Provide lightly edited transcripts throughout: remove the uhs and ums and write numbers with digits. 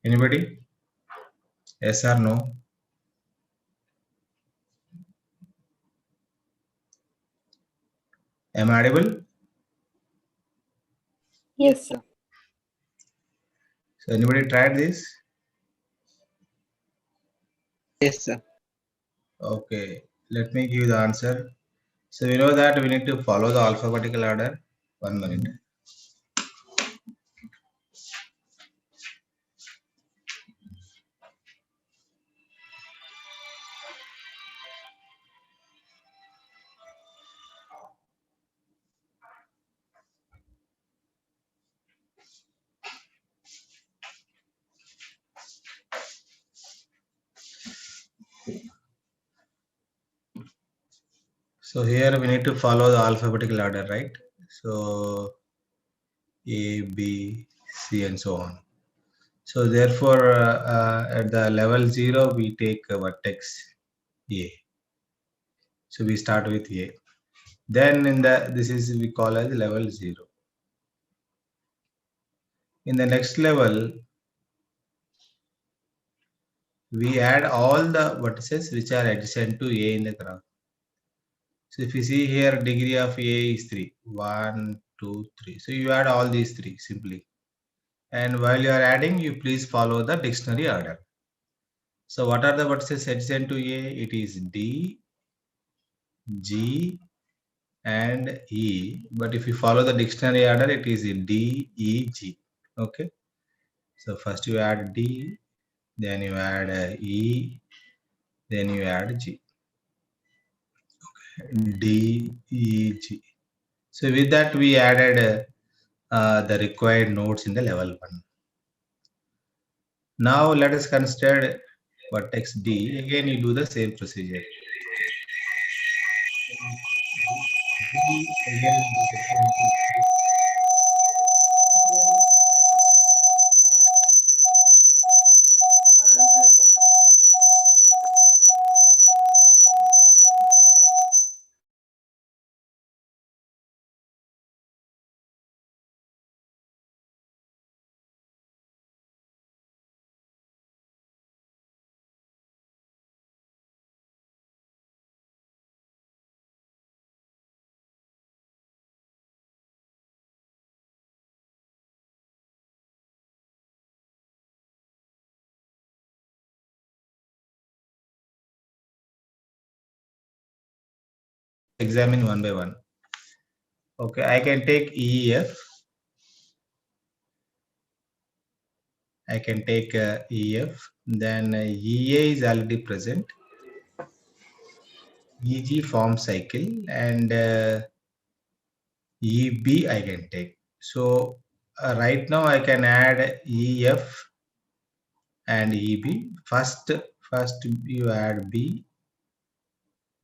Anybody? Yes or no? Am I audible? Yes, sir. So anybody tried this? Yes, sir. Okay, let me give the answer. So we know that we need to follow the alphabetical order. 1 minute. So here we need to follow the alphabetical order, right? So A, B, C, and so on. So therefore, at the level 0, we take vertex A. So we start with A. Then this is we call as level 0. In the next level, we add all the vertices which are adjacent to A in the graph. So if you see here, degree of A is 3. 1, 2, 3. So you add all these 3 simply. And while you are adding, you please follow the dictionary order. So what are the vertices adjacent to A? It is D, G, and E. But if you follow the dictionary order, it is D, E, G. Okay. So first you add D, then you add E, then you add G. D, E, G. So with that, we added the required nodes in the level 1. Now let us consider vertex D. Again, you do the same procedure. D, again, examine one by one. Okay, I can take EF. I can take EF. Then EA is already present. EG form cycle, and EB I can take. So right now I can add EF and EB. First you add B,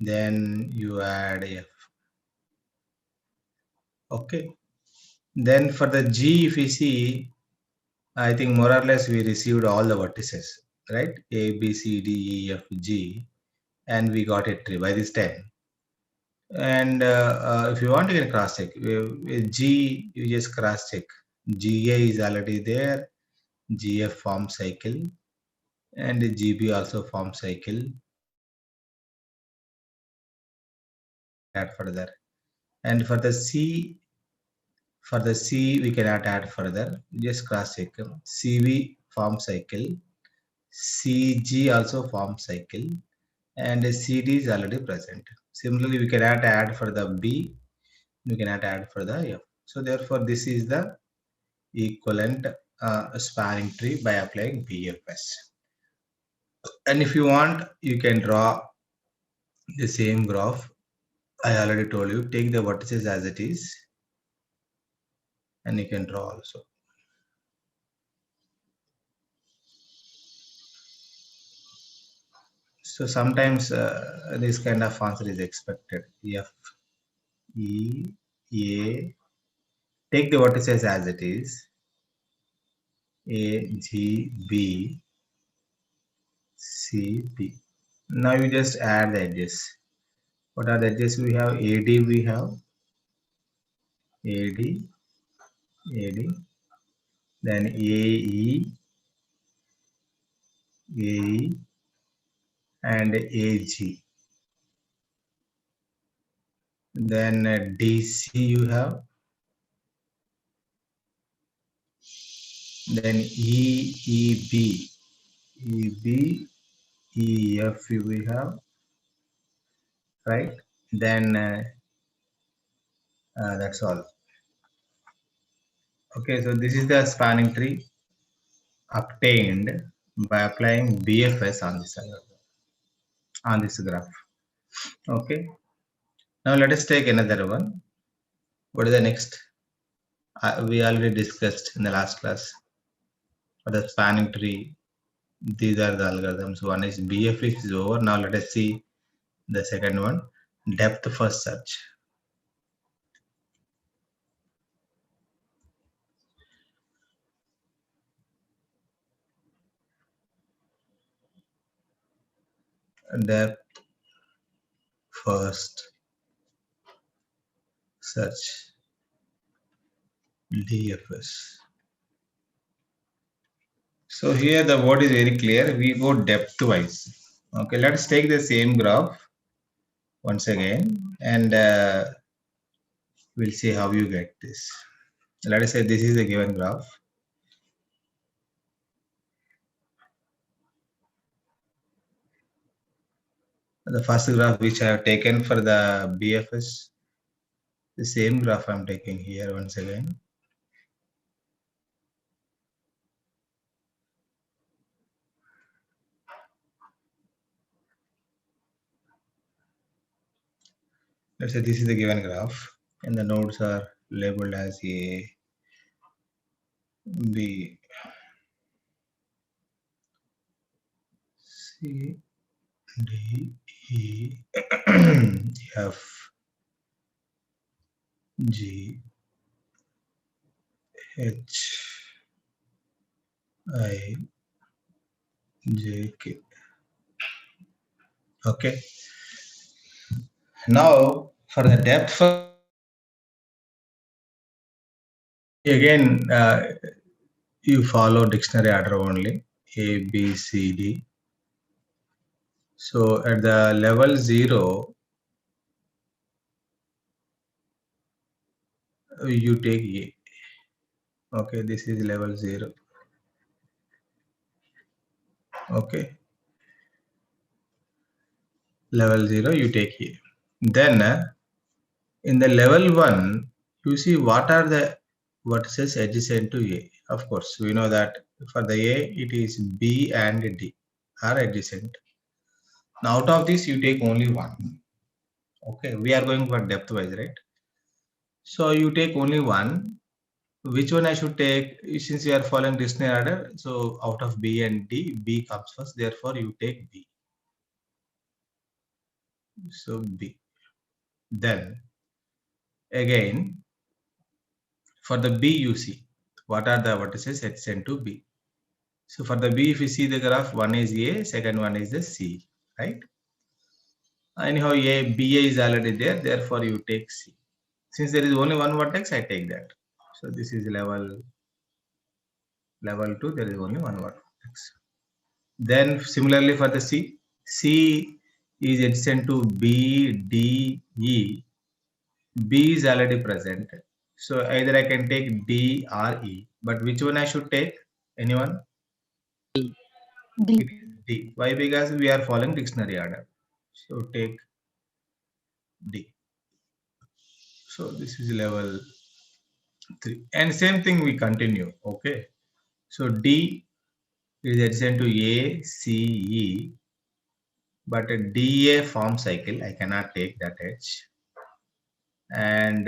then you add F. Okay. Then for the G, if you see, I think more or less we received all the vertices, right? A, B, C, D, E, F, G, and we got a tree by this time. And if you want, you can cross check. With G, you just cross check. GA is already there. GF form cycle, and GB also form cycle. Add further. And for the C, we cannot add further. Just cross check. CV form cycle. CG also form cycle, and CD is already present. Similarly, we cannot add for the B, we cannot add for the F. So therefore, this is the equivalent spanning tree by applying BFS. And if you want, you can draw the same graph. I already told you, take the vertices as it is, and you can draw also. So sometimes this kind of answer is expected. F, E, A. Take the vertices as it is. A, G, B, C, B. Now you just add the edges. What are the edges we have? AD we have. AD, AD. Then AE, AE and AG. Then DC you have. Then EEB, EB, EF we have, right? Then that's all. Okay, so this is the spanning tree obtained by applying BFS on this graph. Okay. Now let us take another one. What is the next? We already discussed in the last class. For the spanning tree, these are the algorithms. One is BFS is over. Now let us see the second one, depth first search. Depth first search, DFS. So here the word is very clear. We go depth wise. Okay, let's take the same graph once again, and we'll see how you get this. Let us say this is the given graph. The first graph which I have taken for the BFS, the same graph I'm taking here once again. Let's say this is the given graph, and the nodes are labeled as A, B, C, D, E, F, G, H, I, J, K. Okay. Now for the depth, again you follow dictionary order only, A, B, C, D. So at the level 0, you take A. Okay, this is level 0. Okay, level 0 you take A. Then in the level 1, you see what are the vertices adjacent to A. Of course, we know that for the A it is B and D are adjacent. Now out of this you take only one. Okay, we are going for depth wise, right? So you take only one. Which one I should take? Since you are following dictionary order, so out of B and D, B comes first. Therefore, you take B. So B. Then again, for the B, you see what are the vertices adjacent to B. So for the B, if you see the graph, one is A, second one is the C, right? Anyhow, BA is already there. Therefore, you take C. Since there is only one vertex, I take that. So this is level 2. There is only one vertex. Then similarly for the C, C is adjacent to B, D, E. B is already present. So either I can take D or E. But which one I should take? Anyone? D. It is D. Why? Because we are following dictionary order. So take D. So this is level 3. And same thing we continue. Okay. So D is adjacent to A, C, E. But a DA form cycle, I cannot take that edge. And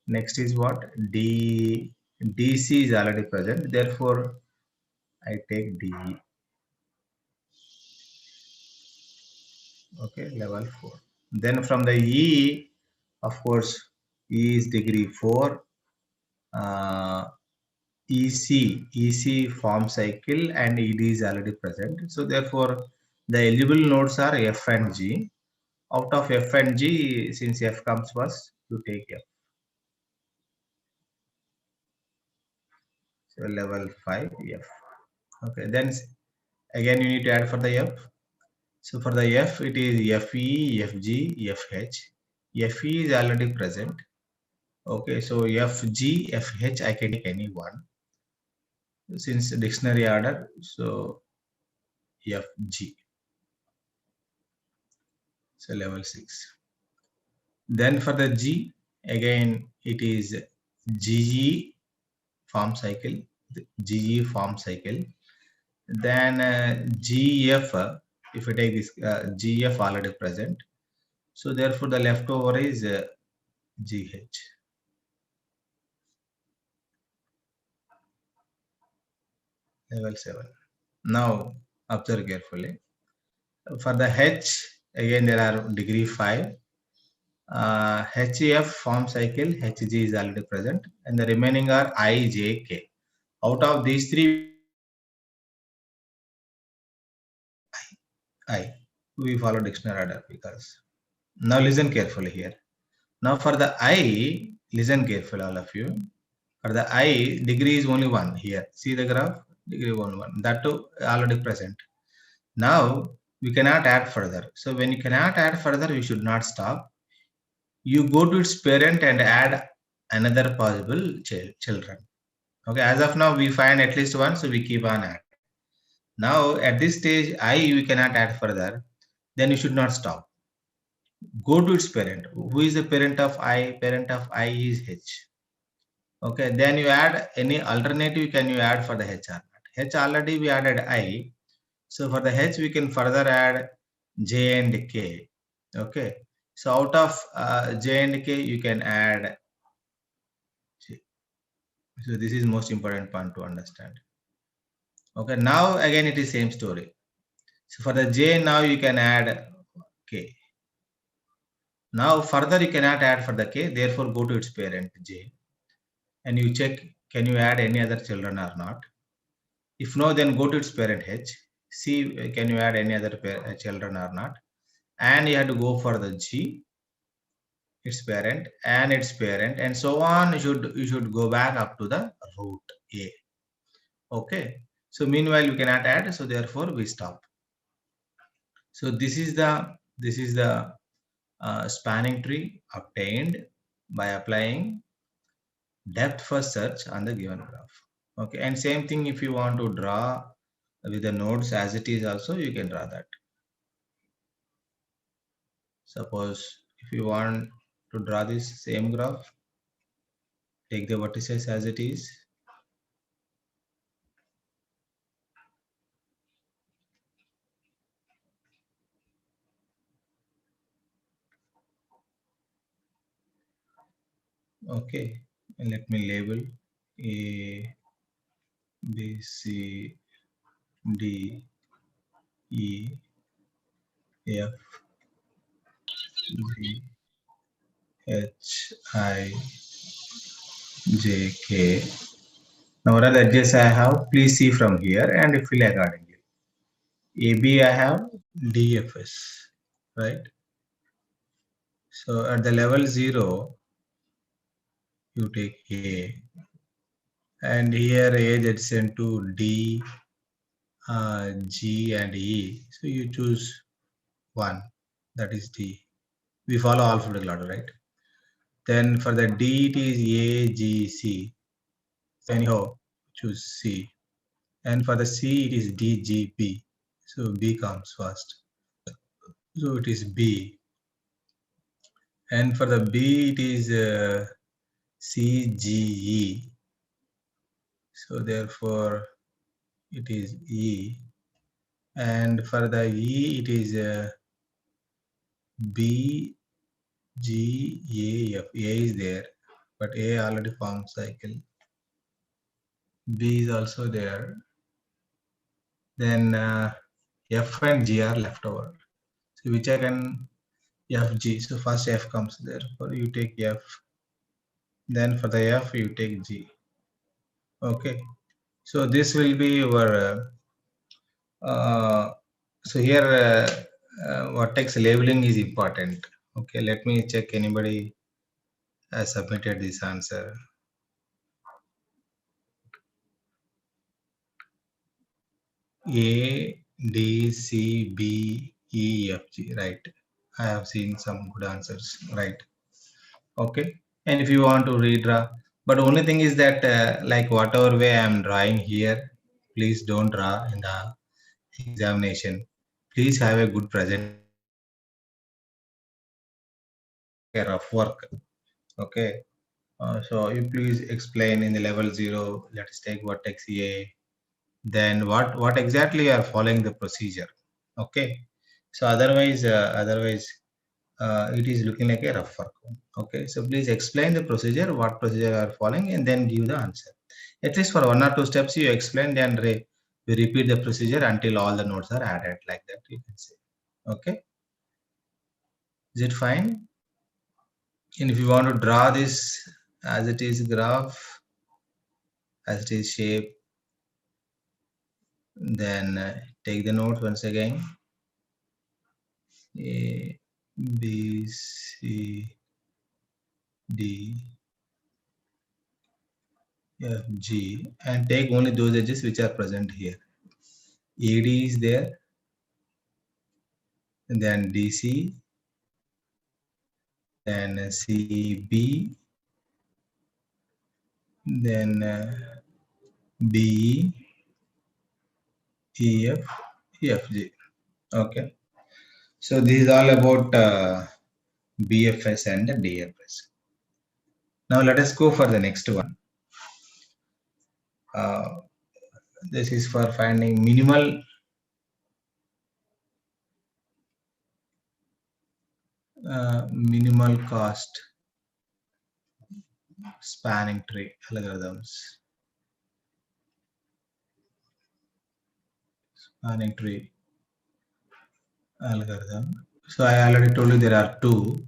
next is what? DC is already present. Therefore, I take DE. Okay, level 4. Then from the E, of course, E is degree 4. EC form cycle and ED is already present. So therefore, the eligible nodes are F and G. Out of F and G, since F comes first, you take F. So level 5 F. Okay, then again you need to add for the F. So for the F, it is FE, FG, FH. FE is already present. Okay, so FG, FH, I can take any one. Since dictionary order, so FG. So level 6. Then for the G, again it is GE form cycle, GE form cycle. Then GF, if you take this GF already present, so therefore the leftover is GH. Level 7. Now observe carefully. For the H, again there are degree 5. HF form cycle, HG is already present, and the remaining are I, J, K. Out of these three, I. We follow dictionary order because. Now listen carefully here. Now for the I, listen carefully all of you. For the I, degree is only 1 here. See the graph? Degree only 1. That too already present. Now we cannot add further. So when you cannot add further, you should not stop. You go to its parent and add another possible children. Okay, as of now, we find at least one, so we keep on adding. Now at this stage, I we cannot add further, then you should not stop. Go to its parent. Who is the parent of I? Parent of I is H. Okay, then you add any alternative can you add for the H or not? H already we added I. So for the H, we can further add J and K. Okay, so out of J and K, you can add J. So this is most important point to understand. Okay, now again it is same story. So for the J now you can add K. Now further you cannot add for the K, therefore go to its parent J and you check can you add any other children or not. If no, then go to its parent H. See can you add any other children or not. And you have to go for the G, its parent and so on. You should go back up to the root A. Okay. So meanwhile we cannot add, so therefore we stop. So this is the spanning tree obtained by applying depth first search on the given graph. Okay, and same thing if you want to draw with the nodes as it is also, you can draw that. Suppose if you want to draw this same graph, take the vertices as it is. Okay, and let me label A, B, C, D, E, F, G, H, I, J, K. Now what are the edges I have? Please see from here and fill accordingly. AB I have DFS, right? So at the level 0, you take A, and here A is adjacent to D, G and E. So you choose one, that is D. We follow alphabetical order, right? Then for the D it is A, G, C. So anyhow, choose C. And for the C it is D, G, B. So B comes first. So it is B. And for the B it is C, G, E. So therefore it is E. And for the E it is B, G, A, F. A is there, but A already formed cycle. B is also there. Then F and G are left over. So which I can F, G. So first F comes there. For you take F. Then for the F you take G. Okay. So this will be your. So here vertex labeling is important. Okay. Let me check anybody has submitted this answer. A, D, C, B, E, F, G, right? I have seen some good answers, right? Okay. And if you want to redraw, but only thing is that like whatever way I am drawing here, please don't draw in the examination. Please have a good present, a rough work. Okay. So you please explain in the level 0. Let us take vertex A. Then what exactly you are following the procedure. Okay. So otherwise it is looking like a rough work. Okay, so please explain the procedure, what procedure you are following, and then give the answer. At least for 1 or 2 steps you explain, then you repeat the procedure until all the nodes are added, like that you can say. Okay, is it fine? And if you want to draw this as it is graph, as it is shape, then take the nodes once again. A, B, C, D, F, G, and take only those edges which are present here. AD is there, and then DC, then CB, then BE, EF, EFG. Okay, so this is all about BFS and DFS. Now let us go for the next one. This is for finding minimal minimal cost spanning tree algorithms. Spanning tree algorithm. So I already told you there are two.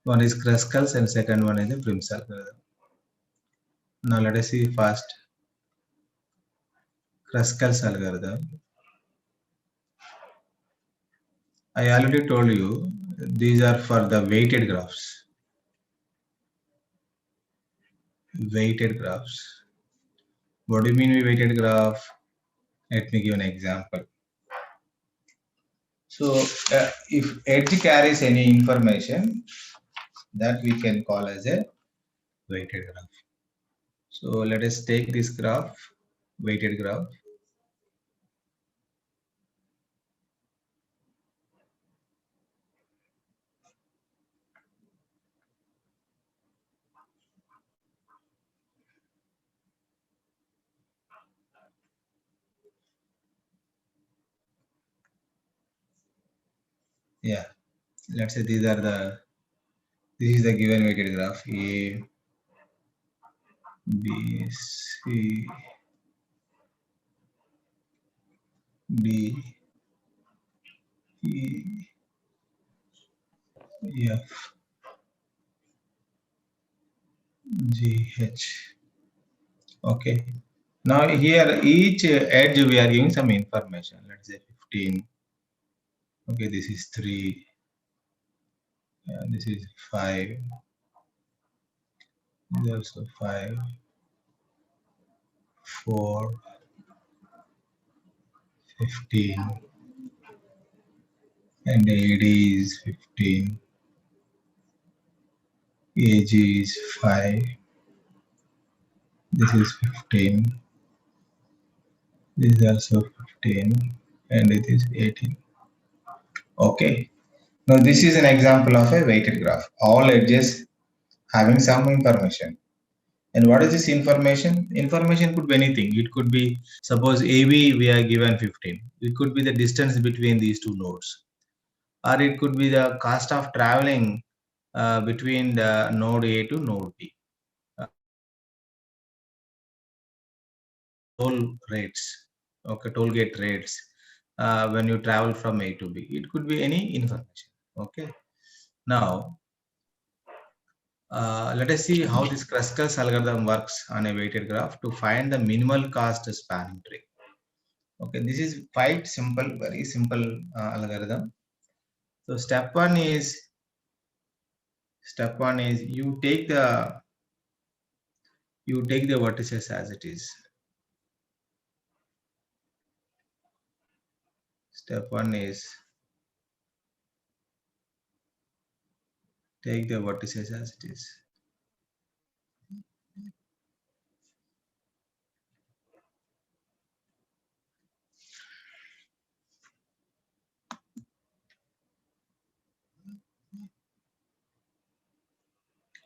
One is Kruskal's and second one is the Prim's algorithm. Now let us see first Kruskal's algorithm. I already told you these are for the weighted graphs. Weighted graphs. What do you mean by weighted graph? Let me give an example. So if edge carries any information, that we can call as a weighted graph. So let us take this graph, weighted graph. Yeah, let's say this is the given weighted graph A, B, C, D, E, F, G, H. Okay. Now here each edge we are giving some information. Let's say 15. Okay, this is 3. This is 5. This is also 5. 4. 15. And AD is 15. AG is 5. This is 15. This is also 15. And it is 18. Okay. Now this is an example of a weighted graph. All edges having some information. And what is this information? Information could be anything. It could be, suppose AB we are given 15. It could be the distance between these two nodes. Or it could be the cost of traveling between the node A to node B. Toll rates, okay, toll gate rates when you travel from A to B. It could be any information. Okay. Now, let us see how this Kruskal's algorithm works on a weighted graph to find the minimal cost spanning tree. Okay, this is quite simple, very simple algorithm. So step one is you take the vertices as it is. Step 1 is take the vertices as it is.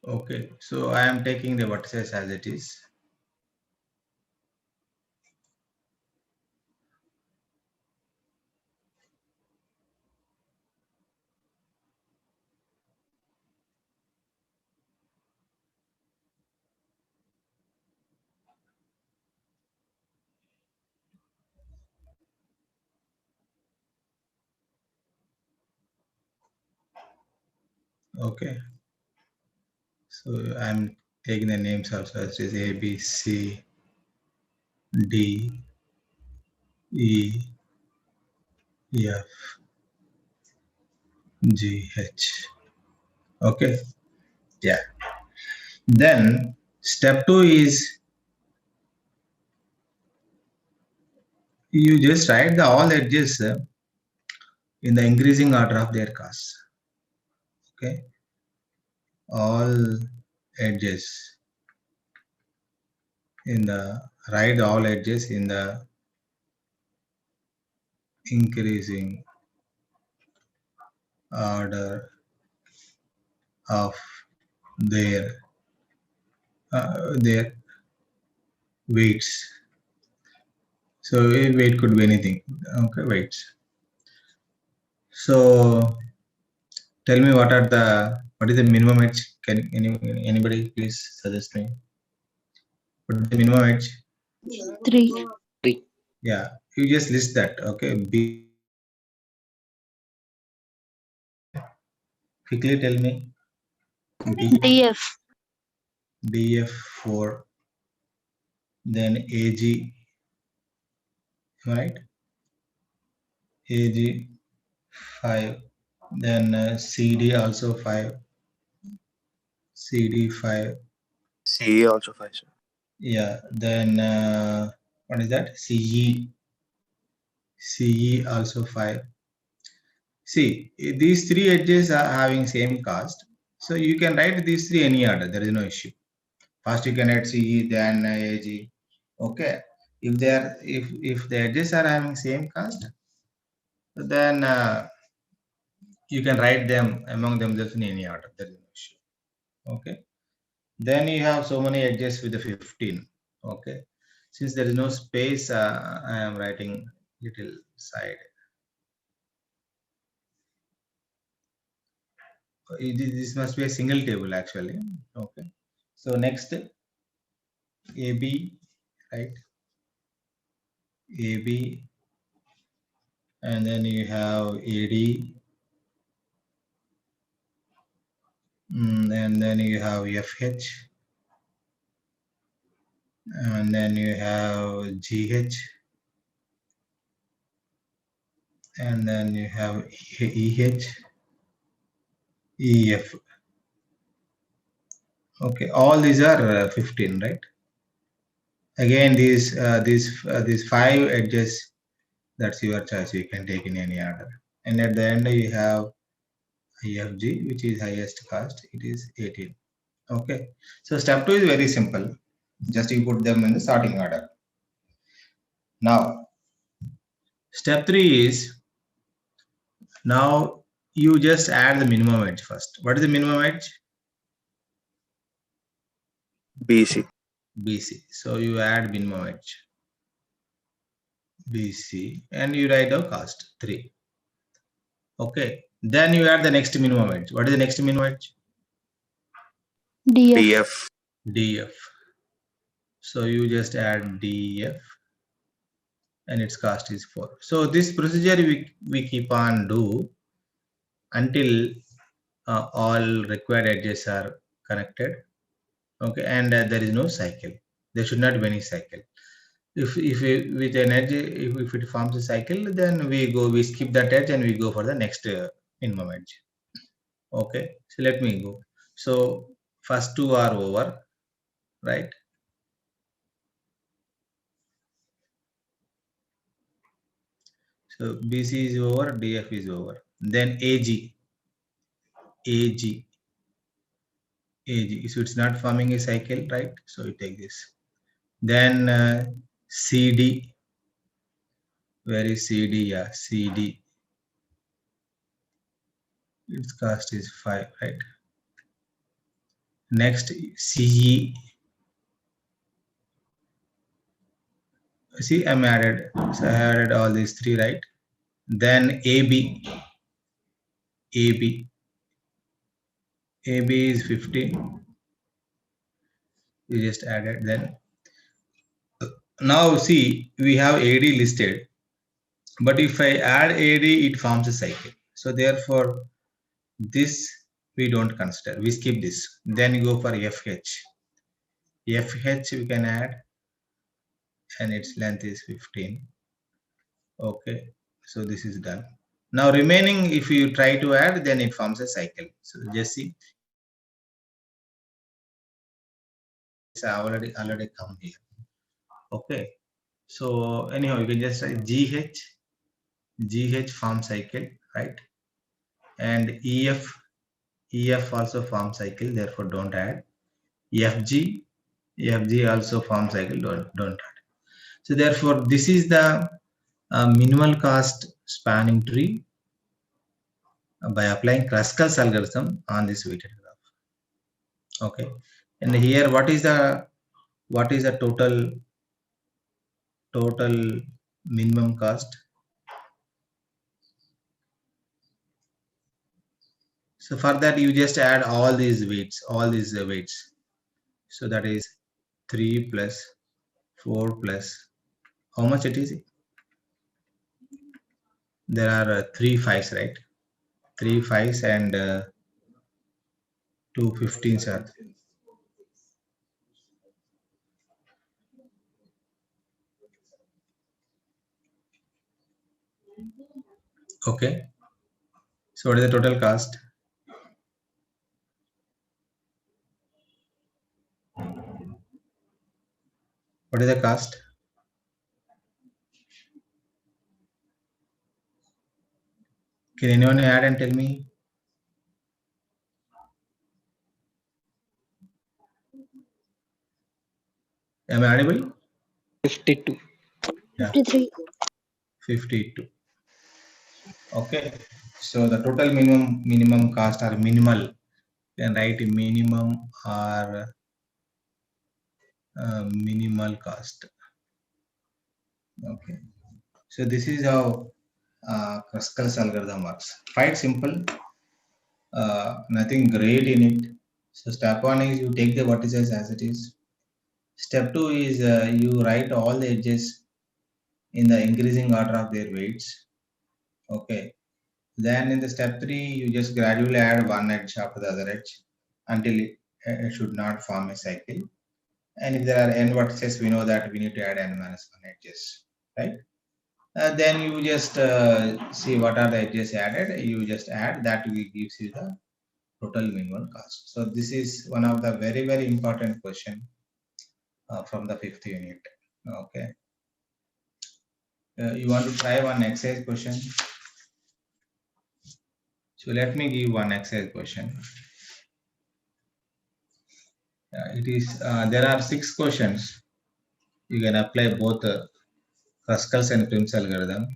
Okay, so I am taking the vertices as it is. Okay, so I'm taking the names also as it is A, B, C, D, E, F, G, H. Okay, yeah. Then step 2 is you just write the all edges in the increasing order of their cost. Okay, all edges in the write all edges in the increasing order of their weights. So weight could be anything. Okay, weights. So tell me what is the minimum edge? Can anybody please suggest me? What is the minimum edge? 3. 3. Yeah, you just list that. Okay, B. Quickly tell me. DF. DF 4. Then AG. Right. AG 5. Then CD also 5. CD 5. CE also 5, sir. Yeah. Then what is that? CE. CE also 5. See, these three edges are having same cost. So you can write these three any order. There is no issue. First you can write CE, then AG. Okay. If the edges are having same cost, then you can write them among themselves in any order. There is no issue. Okay. Then you have so many edges with the 15. Okay. Since there is no space, I am writing little side. This must be a single table actually. Okay. So next AB, right? AB, and then you have AD, and then you have FH, and then you have GH, and then you have EH, EF. Okay, all these are 15, right? Again, these 5 edges, that's your choice. You can take in any order. And at the end, you have IFG, which is highest cost. It is 18. Okay. So step 2 is very simple. Just you put them in the sorting order. Now, step 3 is now you just add the minimum edge first. What is the minimum edge? BC. BC. So you add minimum edge. BC and you write the cost 3. Okay. Then you add the next minimum edge. What is the next minimum edge? DF. DF. DF. So you just add DF and its cost is 4. So this procedure we keep on do until all required edges are connected. Okay, and there is no cycle. There should not be any cycle. If with an edge, if it forms a cycle, then we skip that edge and we go for the next minimum edge. Okay, so let me go. So first 2 are over, right? So BC is over, DF is over. Then AG. So it's not forming a cycle, right? So you take this. Then CD. Where is CD? Yeah, CD. Its cost is 5, right? Next, CE. See, I'm added. So I added all these 3, right? Then AB. AB is 15. We just added. Then now see, we have AD listed, but if I add AD, it forms a cycle. So therefore, this we don't consider. We skip this. Then you go for FH. FH we can add, and its length is 15. Okay, so this is done. Now remaining, if you try to add, then it forms a cycle. So just see, it's already come here. Okay, so anyhow, you can just write GH form cycle, right? And EF also form cycle, therefore don't add. FG also form cycle, don't add. So therefore, this is the minimal cost spanning tree by applying Kruskal's algorithm on this weighted graph. Okay, and here what is the total minimum cost? So for that you just add all these weights. So that is 3 plus 4 plus, how much it is? There are 3 5s, right? 3 5s and 2 15s are there. Okay, so what is the total cost? What is the cost? Can anyone add and tell me? Am I audible? 52. Yeah, 53. 52. Okay, so the total minimum cost or minimal, then write minimum or minimal cost. Okay, so this is how Kruskal's algorithm works. Quite simple, nothing great in it. So step 1 is you take the vertices as it is. Step 2 is you write all the edges in the increasing order of their weights. Okay, then in the step 3 you just gradually add one edge after the other edge until it should not form a cycle. And if there are n vertices, we know that we need to add n-1 edges, right? Then you just see what are the edges added. You just add that, gives you the total minimum cost. So this is one of the very, very important question from the 5th unit. Okay. You want to try one exercise question? So let me give one exercise question. It is there are 6 questions. You can apply both Kruskal's and Prim's algorithm.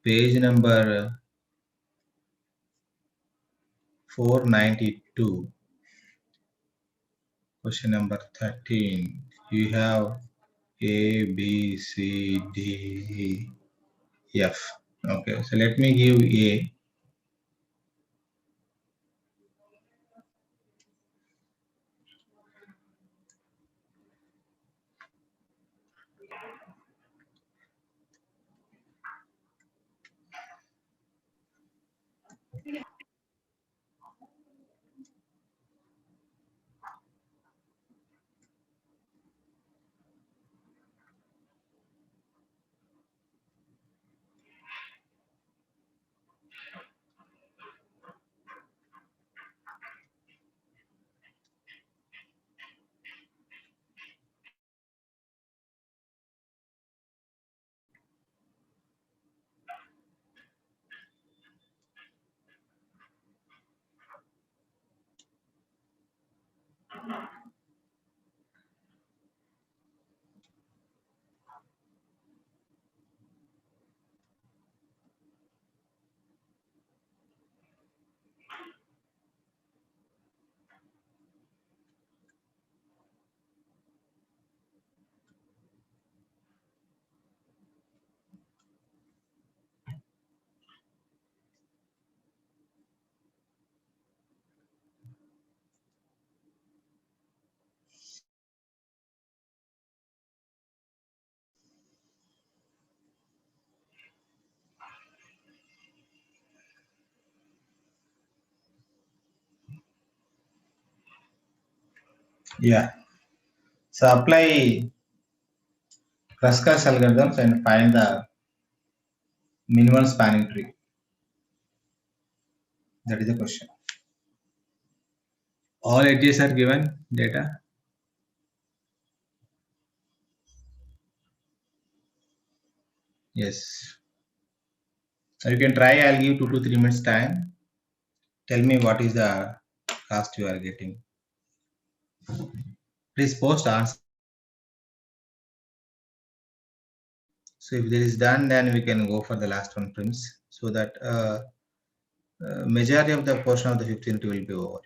Page number 492. Question number 13. You have A, B, C, D, E, F. Okay, so let me give A. Yeah. So apply Kruskal algorithms and find the minimal spanning tree. That is the question. All edges are given data. Yes. So you can try. I'll give 2 to 3 minutes time. Tell me what is the cost you are getting. Please post answer. So if this is done, then we can go for the last one, Prince, so that majority of the portion of the 15th will be over.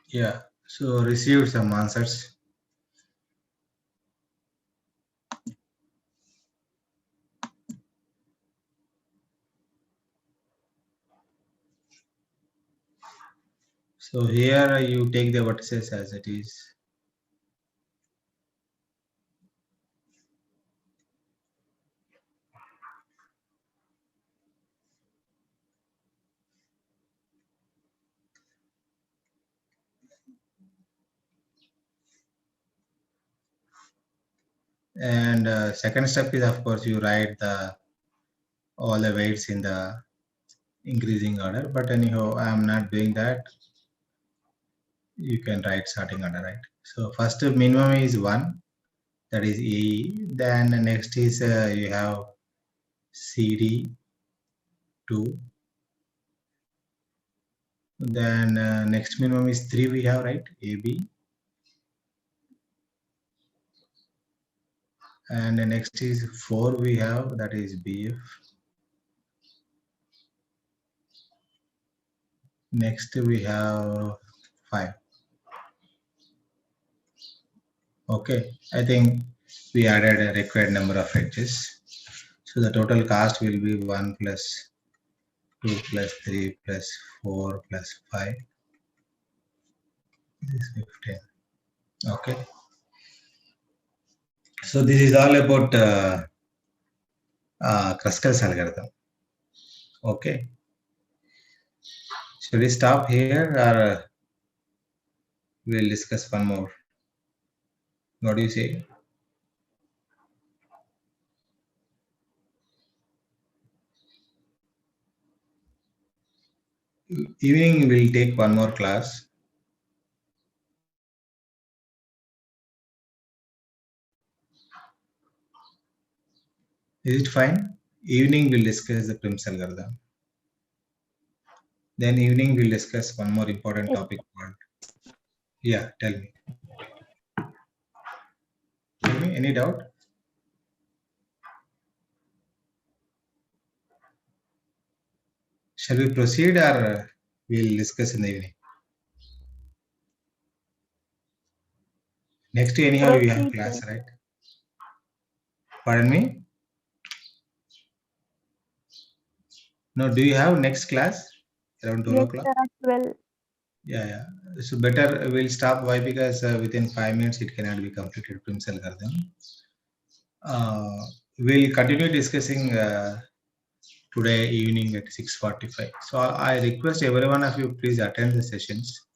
Yeah. So received some answers. So here you take the vertices as it is. And second step is, of course, you write all the weights in the increasing order. But anyhow, I am not doing that. You can write sorting order, right? So first minimum is 1, that is AE. Then next is you have CD 2. Then next minimum is 3 we have, right? AB. And the next is 4 we have, that is BF. Next we have 5. Okay, I think we added a required number of edges. So the total cost will be 1 plus 2 plus 3 plus 4 plus 5. This is 15. Okay. So this is all about Kruskal's algorithm. Okay. Should we stop here or we'll discuss one more? What do you say? Evening we'll take one more class. Is it fine? Evening we'll discuss the Prim's algorithm. Then evening we'll discuss one more important topic called. Yeah, tell me. Tell me, any doubt? Shall we proceed or we'll discuss in the evening? Next day anyhow you have class, right? Pardon me? No, do you have next class around 12 o'clock? Yes, sir, at 12. Yeah. So better we'll stop. Why? Because within 5 minutes it cannot be completed. Prim's algorithm. We'll continue discussing today evening at 6:45. So I request every one of you please attend the sessions.